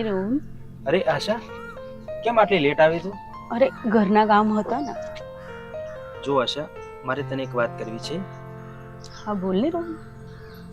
એ રોહન, અરે આશા, કેમ આટલી લેટ આવી તું? અરે ઘરના કામ હતા ને. જો આશા, મારે તને એક વાત કરવી છે. હા બોલ ને રોહન.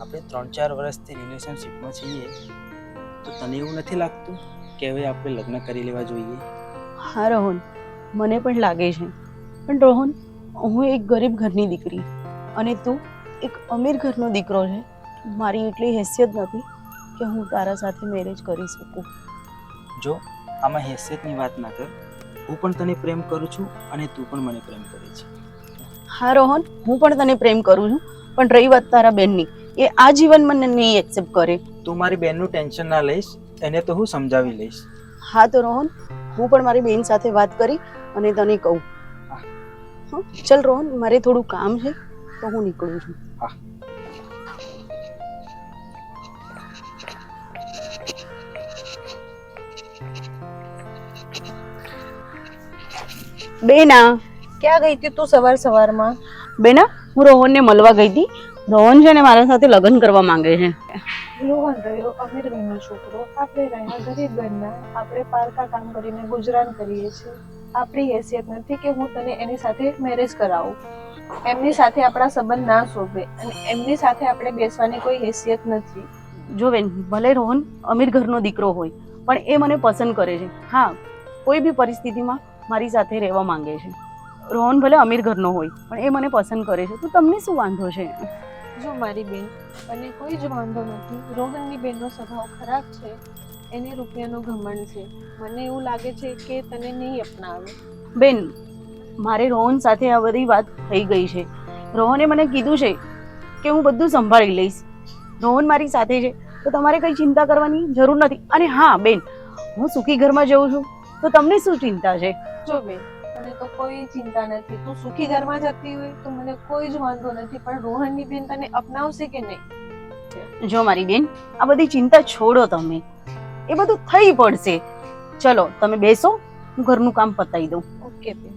આપણે 3-4 વર્ષથી રિલેશનશિપમાં છીએ, તો તને એવું નથી લાગતું કે હવે આપણે લગ્ન કરી લેવા જોઈએ? હા રોહન, મને પણ લાગે છે. પણ રોહન, હું એક ગરીબ ઘરની દીકરી અને તું એક અમીર ઘરનો દીકરો છે. મારી એટલી હેસિયત નથી કે હું તારા સાથે મેરેજ કરી શકું. જો આમાં હેસિયતની વાત ના કર. હું પણ તને પ્રેમ કરું છું અને તું પણ મને પ્રેમ કરે છે. હા રોહન, હું પણ તને પ્રેમ કરું છું, પણ રહી વાત તારા બેનની, એ આ જીવન મને નહીં એક્સેપ્ટ કરે. તું મારી બેનનું ટેન્શન ના લઈશ, એને તો હું સમજાવી લઈશ. હા તો રોહન, હું પણ મારી બેન સાથે વાત કરી અને તને કહું. હા. ચલ રોહન, મારે થોડું કામ છે તો હું નીકળું છું. હા. બેના, ક્યાં ગઈ હતી તું સવારમાં? બેના, હું રોહનને મળવા ગઈ હતી. રોહન છે ને મારા સાથે લગ્ન કરવા માંગે છે. રોહન રહ્યો અમીર ઘરનો છોકરો, આપણે રહ્યા ગરીબ ઘરના. આપણે પારકા કામ કરીને ગુજરાન કરીએ છીએ. આપણી હેસિયત નથી કે હું તને એની સાથે મેરેજ કરાવું. એમની સાથે આપણા સંબંધ ના શોભે અને એમની સાથે આપણે બેસવાની કોઈ હેસિયત નથી. જો બેન, ભલે રોહન અમીર ઘરનો દીકરો હોય, પણ એ મને પસંદ કરે છે. હા, કોઈ બી પરિસ્થિતિમાં મારી સાથે રહેવા માંગે છે. રોહન ભલે અમીર ઘરનો હોય, પણ એ મને પસંદ કરે છે. તો તમને શું વાંધો છે? જો મારી બેન, મને કોઈ જ વાંધો નથી. રોહનની બેનનો સ્વભાવ ખરાબ છે, એને રૂપિયાનો ઘમંડ છે. મને એવું લાગે છે કે તને નહીં અપનાવે. બેન, મારે રોહન સાથે આ બધી વાત થઈ ગઈ છે. રોહને મને કીધું છે કે હું બધું સંભાળી લઈશ. રોહન મારી સાથે છે તો તમારે કઈ ચિંતા કરવાની જરૂર નથી. અને હા બેન, હું સુખી ઘરમાં જઉં છું તો તમને શું ચિંતા છે? જો બેન, મને તો કોઈ ચિંતા નથી. તું સુખી ઘરમાં જતી હોય તો મને કોઈ જ વાંધો નથી, પણ રોહનની બેન તને અપનાવશે કે નહીં? જો મારી બેન, આ બધી ચિંતા છોડો તમે. એ બધું થઈ પડશે. ચલો તમે બેસો, હું ઘરનું કામ પતાવી દઉં. ઓકે બેન.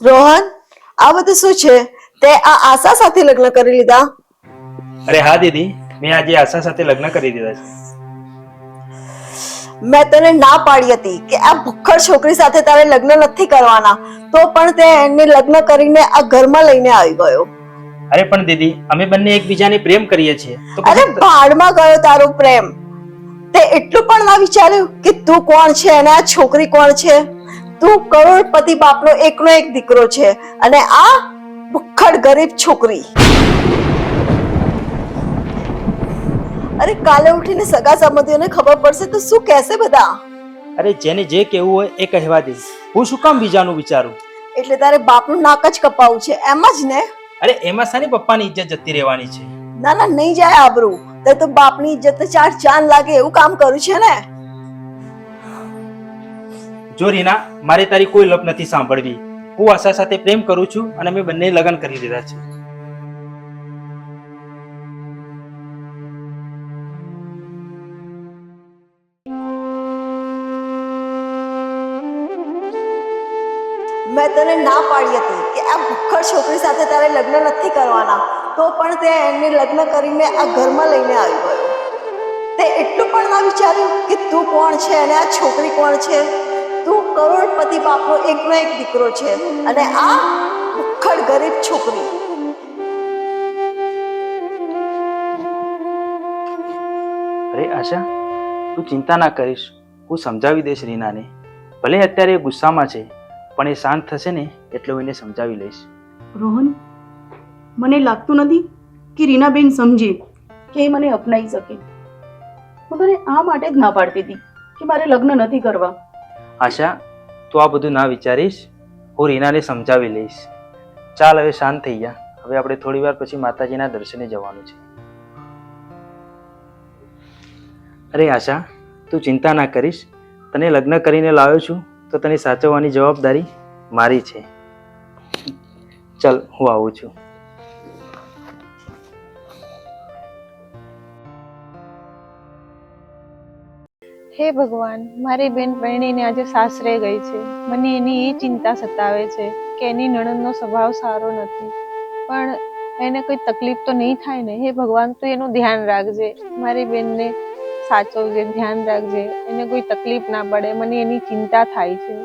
રોહન, આ બધું શું છે? તે આ આશા સાથે લગ્ન કરી લીધા? અરે હા દીદી, મેં આજે આશા સાથે લગ્ન કરી દીધા છે. મેં તને ના પાડી હતી કે આ ભુક્કડ છોકરી સાથે તારે લગ્ન નથી કરવાના, તો પણ તે એને લગ્ન કરીને આ ઘરમાં લઈને આવી ગયો. અરે પણ દીદી, અમે બંને એકબીજાને પ્રેમ કરીએ છીએ. તો અરે ભાડમાં ગયો તારો પ્રેમ. તે એટલું પણ ના વિચાર્યું કે તું કોણ છે અને આ છોકરી કોણ છે? તું કરોડપતિ બાપનો એકનો એક દીકરો છે અને આ ભુક્કડ ગરીબ છોકરી. અરે કાલે ઉઠીને સગા સંબંધીઓને ખબર પડશે તો શું કહેશે બધા? અરે જેને જે કહેવું હોય એ કહેવા દે. હું શું કામ બીજાનું વિચારું? એટલે તારે બાપનું નાક જ કપાવું છે, એમ જ ને? અરે એમાં સાની પપ્પાની ઇજ્જત જતી રહેવાની છે? ના ના, નહીં જાય આબરૂ. તે તો બાપની ઇજ્જત ચાર ચાંદ લાગે એવું કામ કર્યું છે ને. જો રીના, મારે તારી કોઈ લપ નથી સાંભળવી. હું આશા સાથે પ્રેમ કરું છું અને અમે બંને લગ્ન કરી દીધા છે. મેં તને ના પાડી હતી કે આ ભુક્કડ છોકરી સાથે તારે લગ્ન નથી કરવાના, તો પણ તે એને લગ્ન કરીને આ ઘરમાં લઈને આવી ગયો. તે એટલું પણ ના વિચાર્યું કે તું કોણ છે અને આ છોકરી કોણ છે? તું કરોડપતિ બાપનો એકનો એક દીકરો છે અને આ ભુક્કડ ગરીબ છોકરી. અરે આશા, તું ચિંતા ના કરીશ. હું સમજાવી દઈશ રીનાને. ભલે અત્યારે એ ગુસ્સામાં છે, પણ એ શાંત થશે ને એટલે હું એને સમજાવી લઈશ. રોહન, મને લાગતું નથી કે રીનાબેન સમજે કે એ મને અપનાવી શકે. હું તને આ માટે જ ના પાડતી હતી કે મારે લગ્ન નથી કરવા. આશા, તું આ બધું ના વિચારીશ. હું રીનાને સમજાવી લઈશ. ચાલ હવે શાંત થઈ જા. હવે આપણે થોડી વાર પછી માતાજીના દર્શને જવાનું છે. અરે આશા, તું ચિંતા ના કરીશ. તને લગ્ન કરીને લાવ્યો છું તો તને સાચવવાની જવાબદારી મારી છે. ચલ, હું આવું છું. હે ભગવાન, મારી બેન પરણીને આજે સાસરે ગઈ છે. મને એની એ ચિંતા સતાવે છે કે એની નણંદનો સ્વભાવ સારો નથી, પણ એને કોઈ તકલીફ તો નહીં થાય ને? હે ભગવાન, તું એનું ધ્યાન રાખજે, મારી બેનને સાચવજે, ધ્યાન રાખજે, એને કોઈ તકલીફ ના પડે. મને એની ચિંતા થાય છે.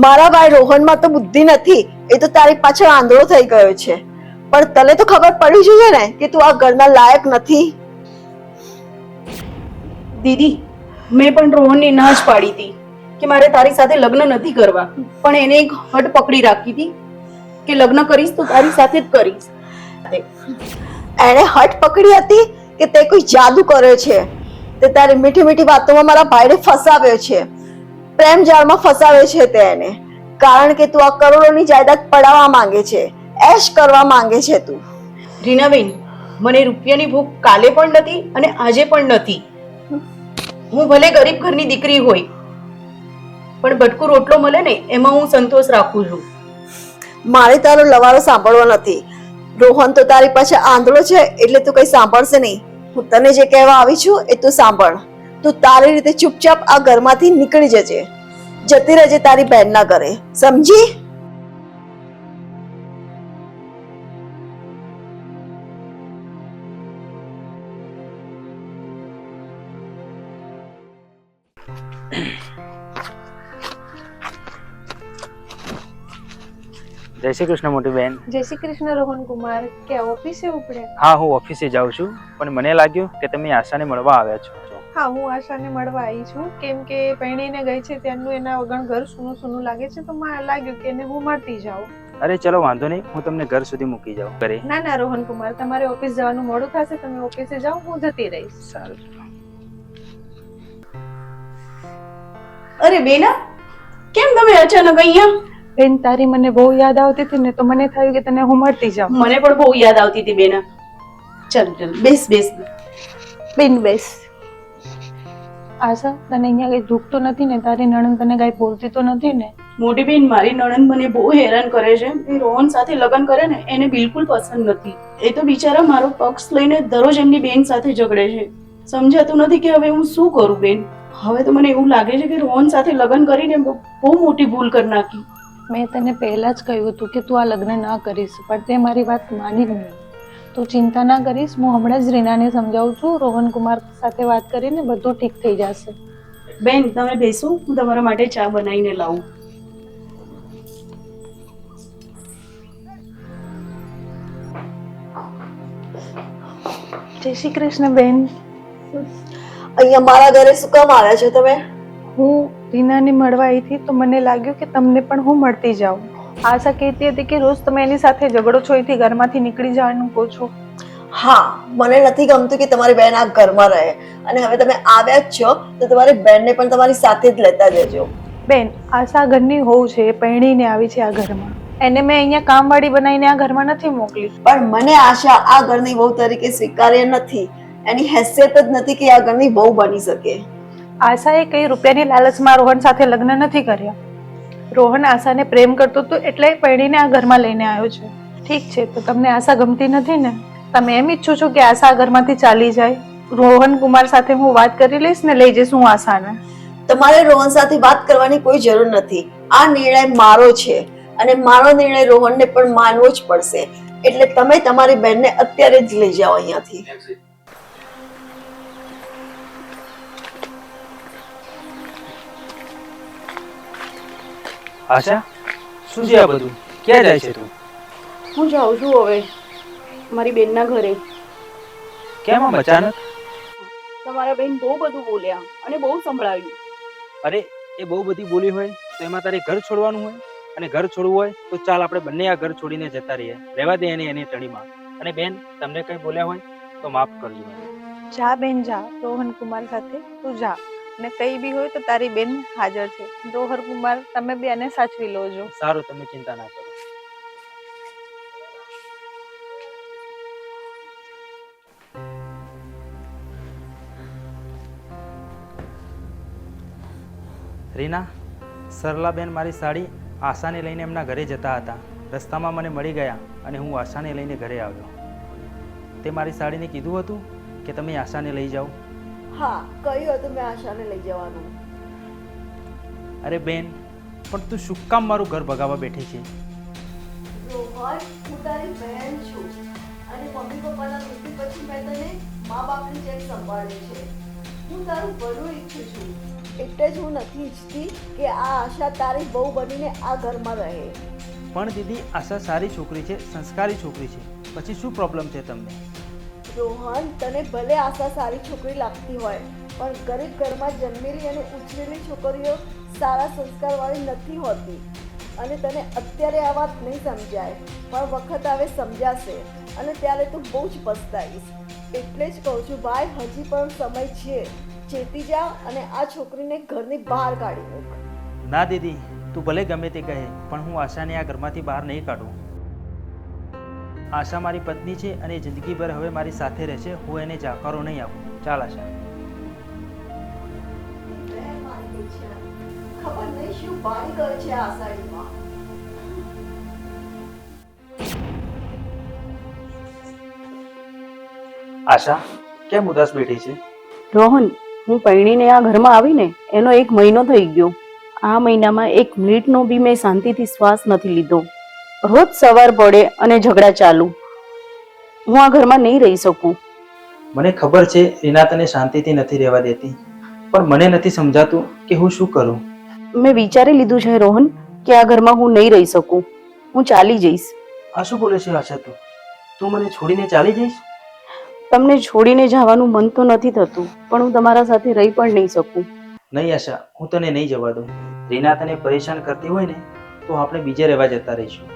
મારા ભાઈ રોહનમાં તો બુદ્ધિ નથી, એ તો તારી પાછળ આંધળો થઈ ગયો છે. પણ તને તો ખબર પડી જોઈએ ને કે તું આ ઘરના લાયક નથી. દીદી, મેં પણ રોહનની ના જ પાડી હતી કે મારે તારી સાથે લગ્ન નથી કરવા, પણ એને એક હટ પકડી રાખી હતી કે લગ્ન કરીશ તો તારી સાથે જ કરીશ. એણે હટ પકડી હતી કે તે કોઈ જાદુ કર્યો છે? તે તારી મીઠી મીઠી વાતોમાં મારા ભાઈને ફસાવ્યો છે, પ્રેમ જાળમાં ફસાવ્યો છે તે એને. કારણ કે તું આ કરોડોની જાયદાદ પડાવવા માંગે છે, એશ કરવા માંગે છે તું. રીનાબેન, મને રૂપિયાની ભૂખ કાલે પણ નથી અને આજે પણ નથી. હું ભલે ગરીબ ઘરની દીકરી હોય, પણ બટકું રોટલો મળે ને એમાં હું સંતોષ રાખું છું. મારે તારો લવારો સાંભળવો નથી. રોહન તો તારી પાસે આંધળો છે એટલે તું કઈ સાંભળશે નહીં. હું તને જે કહેવા આવી છું એ તું સાંભળ. તું તારી રીતે ચૂપચાપ આ ઘરમાંથી નીકળી જજે, જતી રહેજે તારી બહેનના ઘરે, સમજી? જય શ્રી કૃષ્ણ મોટી બહેન. જય શ્રી કૃષ્ણ રોહન કુમાર, કે ઓફિસે ઉપડે? હા, હું ઓફિસે જાઉં છું, પણ મને લાગ્યું કે તમે આશાને મળવા આવ્યા છો. હા, હું આશાને મળવા આવી છું, કેમ કે પરણીને ગઈ છે ત્યાંનું એના વગર ઘર સૂનું સૂનું લાગે છે, તો મને લાગ્યું કે એને હું મળતી જાઉં. અરે ચલો, વાંધો નહીં, હું તમને ઘર સુધી મૂકી જાઉં ઘરે. ના ના રોહન કુમાર, તમારે ઓફિસ જવાનું મોડું થશે, તમે ઓફિસે જાઓ, હું જતી રહીશ. સારું. અરે બેના, કેમ તમે અચાનક અહીંયા? બેન, તારી મને બહુ યાદ આવતી હતી ને, તો મને થયું કે તને હું મળતી જાઉં. મને પણ બહુ યાદ આવતી હતી બેના. ચાલ ચાલ, બેસ બેસ. બેન બેસ. આશા, તને અહીંયા કઈ દુઃખ તો નથી ને? તારી નણંદ તને કઈ બોલતી તો નથી ને? મોટી બેન, મારી નણંદ મને બહુ હેરાન કરે છે. એ રોહન સાથે લગ્ન કરે ને એને બિલકુલ પસંદ નથી. એ તો બિચારા મારો પક્ષ લઈને દરરોજ એમની બેન સાથે ઝઘડે છે. સમજાતું નથી કે હવે હું શું કરું બેન. હવે તો મને એવું લાગે છે કે રોહન સાથે લગ્ન કરીને બહુ મોટી ભૂલ કરી નાખી. મેં તને પહેલા જ કહ્યું હતું કે તું આ લગ્ન ના કરીશ, પણ તે મારી વાત માની જ નહીં. તું ચિંતા ના કરીશ, હું હમણાં જ રીનાને સમજાવું છું. રોહન કુમાર સાથે વાત કરીને બધું ઠીક થઈ જશે. બેન, તમે બેસો, હું તમારા માટે ચા બનાવીને લાવું. જય શ્રી કૃષ્ણ બેન. અહીંયા મારા ઘરે શું કામ આવ્યા છો તમે? હું રીનાને મળવા આવી હતી, તો મને લાગ્યું કે તમને પણ હું મળતી જાઉં. આશા કહેતી હતી કે રોજ તમે એની સાથે ઝઘડો છો, એથી ઘરમાંથી નીકળી જવાનું કહો છો. હા, મને નથી ગમતું કે તમારી બહેન આ ઘરમાં રહે, અને હવે તમે આવ્યા જ છો તો તમારી બહેનને પણ તમારી સાથે જ લેતા જજો. બેન, આશા ઘરની હોવ છે, એ પરણીને આવી છે આ ઘરમાં. એને મેં અહીંયા કામવાળી બનાવીને આ ઘરમાં નથી મોકલી. પણ મને આશા આ ઘરની વહુ તરીકે સ્વીકાર્ય નથી. એની હેસિયત જ નથી કે આ ઘરની વહુ બની શકે. આશાએ કઈ રૂપિયાની લાલચમાં રોહન સાથે લગ્ન નથી કર્યા. રોહન આશાને પ્રેમ કરતો હતો એટલે પરણીને આ ઘરમાં લઈને આવ્યો છે. ઠીક છે, તો તમને આશા ગમતી નથી ને? તમે એમ ઈચ્છો છો કે આશા આ ઘરમાંથી ચાલી જાય? રોહન કુમાર સાથે હું વાત કરી લઈશ ને લઈ જઈશ હું આશાને. તમારે રોહન સાથે વાત કરવાની કોઈ જરૂર નથી. આ નિર્ણય મારો છે અને મારો નિર્ણય રોહનને પણ માનવો જ પડશે. એટલે તમે તમારી બહેનને અત્યારે જ લઈ જાઓ અહીંયાથી. આશા, શું છે આ બધું? ક્યાં જાય છે તું? હું જાઉં છું હવે મારી બેનના ઘરે. કેમ આમ અચાનક? તમારા બેન બહુ બધું બોલ્યા અને બહુ સંભળાવ્યું. અરે, એ બહુ બધી બોલી હોય તો એમાં તારે ઘર છોડવાનું હોય, અને ઘર છોડવું હોય તો ચાલ આપણે બંને આ ઘર છોડીને જતા રહીએ. રહેવા દે એને એની તળીમાં. અને બેન, તમને કંઈ બોલ્યા હોય તો માફ કરજો. જા બેન જા, રોહન કુમાર સાથે તું જા, ને કઈ બી હોય તો તારી બેન હાજર છે. રોહન કુમાર, તમે બી આને સાચવી લોજો. સારું, તમે ચિંતા ના કરો. રીના, સરલાબેન મારી સાડી આશાને લઈને એમના ઘરે જતા હતા. રસ્તામાં મને મળી ગયા અને હું આશાને લઈને ઘરે આવ્યો. તે મારી સાડીને કીધું હતું કે તમે આશાને લઈ જાઓ. હા, કહ્યું હતું મેં આશાને લઈ જવાનું. અરે બેન, પણ તું શું કામ મારું ઘર ભગાવવા બેઠી છે? રોહન, હું તારી બહેન છું અને મમ્મી પપ્પાના મૃત્યુ પછી મેં તને મા બાપની જેમ સંભાળ્યું છે. હું તારું ભલું ઈચ્છું છું, એટલે જ હું નથી ઈચ્છતી કે આ આશા તારી બહુ બનીને આ ઘરમાં રહે. પણ દીદી, આશા સારી છોકરી છે, સંસ્કારી છોકરી છે, પછી શું પ્રોબ્લેમ છે તમને? રોહન, તને ભલે આશા સારી છોકરી લાગતી હોય, પણ ગરીબ ઘરમાં જન્મેલી અને ઉછરેલી છોકરીઓ સારા સંસ્કારવાળી નથી હોતી. અને તને અત્યારે આ વાત નહીં સમજાય, પણ વખત આવે સમજાશે અને ત્યારે તું બહુ જ પસ્તાઈશ. એટલે જ કહું છું ભાઈ, હજી પણ સમય છે. ચેતી જા અને આ છોકરીને ઘરની બહાર કાઢી મૂક. ના દીદી, તું ભલે ગમે તે કહે, પણ હું આશાને આ ઘરમાંથી બહાર નહીં કાઢું. આશા મારી પત્ની છે અને જિંદગીભર હવે મારી સાથે રહેશે. હું એને જાકારો નહીં આપું. ચાલ આશા. ખબર નહીં શું બાળી ગયું છે આ સાઈડમાં. આશા, કેમ ઉદાસ બેઠી છે? રોહન, હું પરણીને આ ઘરમાં આવીને એનો 1 મહિનો થઈ ગયો. આ મહિનામાં 1 મિનિટનો બી મેં શાંતિથી શ્વાસ નથી લીધો. રોજ સવાર પડે અને ઝઘડા ચાલુ. હું આ ઘરમાં નહીં રહી શકું. મને ખબર છે રીના તને શાંતિથી નથી રહેવા દેતી, પણ મને નથી સમજાતું કે હું શું કરું. મેં વિચારી લીધું છે રોહન કે આ ઘરમાં હું નહીં રહી શકું. હું ચાલી જઈશ. આ શું બોલે છે આશા? તું મને છોડીને ચાલી જઈશ? તમને છોડીને જવાનું મન તો નથી થતું, પણ હું તમારા સાથે રહી પણ નહીં શકું. નહીં આશા, હું તને નહીં જવા દઉં. રીના તને પરેશાન કરતી હોય ને તો આપણે બીજે રહેવા જતા રહીશું.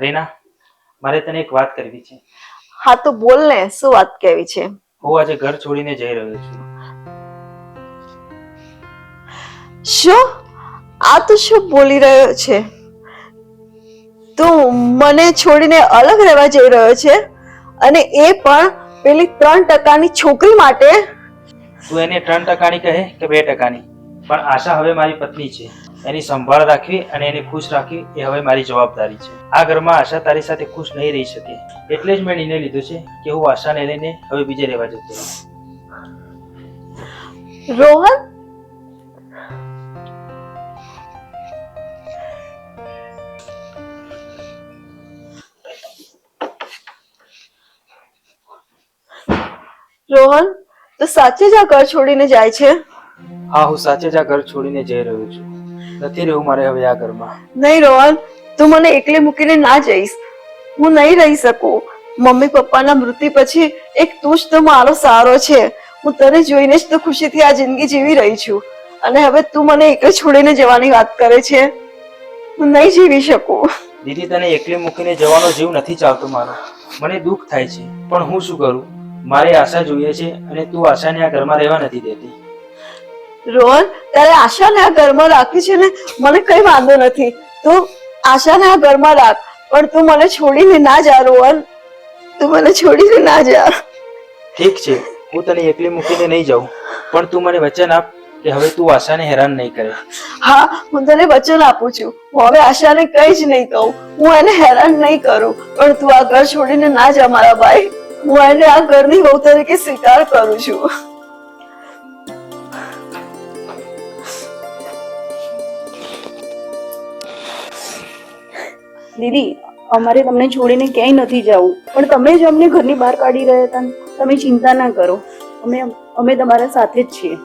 રીના, મારે તને એક વાત કરવી છે. હા તો બોલ ને, શું વાત કહેવી છે? હું આજે ઘર છોડીને જઈ રહ્યો છું. શું? આ તો શું બોલી રહ્યો છે? તું મને છોડીને અલગ રહેવા જઈ રહ્યો છે, અને એ પણ પેલી 3% છોકરી માટે? તું એને 3% કહે કે 2%, પણ આશા હવે મારી પત્ની છે. એની સંભાળ રાખવી અને એને ખુશ રાખવી એ હવે મારી જવાબદારી છે. આ ઘરમાં આશા તારી સાથે ખુશ નહીં રહી શકે, એટલે જ મેં નિર્ણય લીધો છે કે હું આશાને લઈને હવે બીજે રહેવા જતો રહું. રોહન, રોહન, તો સાચે જ આ ઘર છોડીને જાય છે? હા, હું સાચે જ આ ઘર છોડીને જઈ રહ્યો છું. નથી રહેવું મારે હવે આ ઘરમાં. નહીં રોહન, તું મને એકલી મૂકીને ના જઈશ. હું નહીં રહી શકું. મમ્મી પપ્પાના મૃત્યુ પછી એક તું જ તો મારો સહારો છે. હું તને જોઈને જ તો ખુશીથી આ જિંદગી જીવી રહી છું, અને હવે તું મને એકલી છોડીને જવાની વાત કરે છે. હું નહીં જીવી શકું. દીદી, તને એકલી મૂકીને જવાનો જીવ નથી ચાલતો મારો. મને દુઃખ થાય છે, પણ હું શું કરું? મારે આશા જોઈએ છે અને તું આશાને આ ઘરમાં રહેવા નથી દેતી. રોહન, તારે આશાને આ ઘરમાં રાખી છે ને, મને કઈ વાંધો નથી. તું આશાને આ ઘરમાં રાખ, પણ તું મને છોડીને ના જા રોહન. તું મને છોડીને ના જા. ઠીક છે, હું તને એકલી મૂકીને નહીં જાઉં, પણ તું મને વચન આપ કે હવે તું આશાને હેરાન નહીં કરે. હા, હું તને વચન આપું છું. હું હવે આશાને કઈ જ નહીં કહું. હું એને હેરાન નહીં કરું, પણ તું આ ઘર છોડીને ના જા મારા ભાઈ. હું એને આ ઘરની વહુ તરીકે સ્વીકાર કરું છું. દીદી, અમારે તમને છોડીને ક્યાંય નથી જવું, પણ તમે જ અમને ઘરની બહાર કાઢી રહ્યા હતા. તમે ચિંતા ના કરો, અમે તમારા સાથે જ છીએ.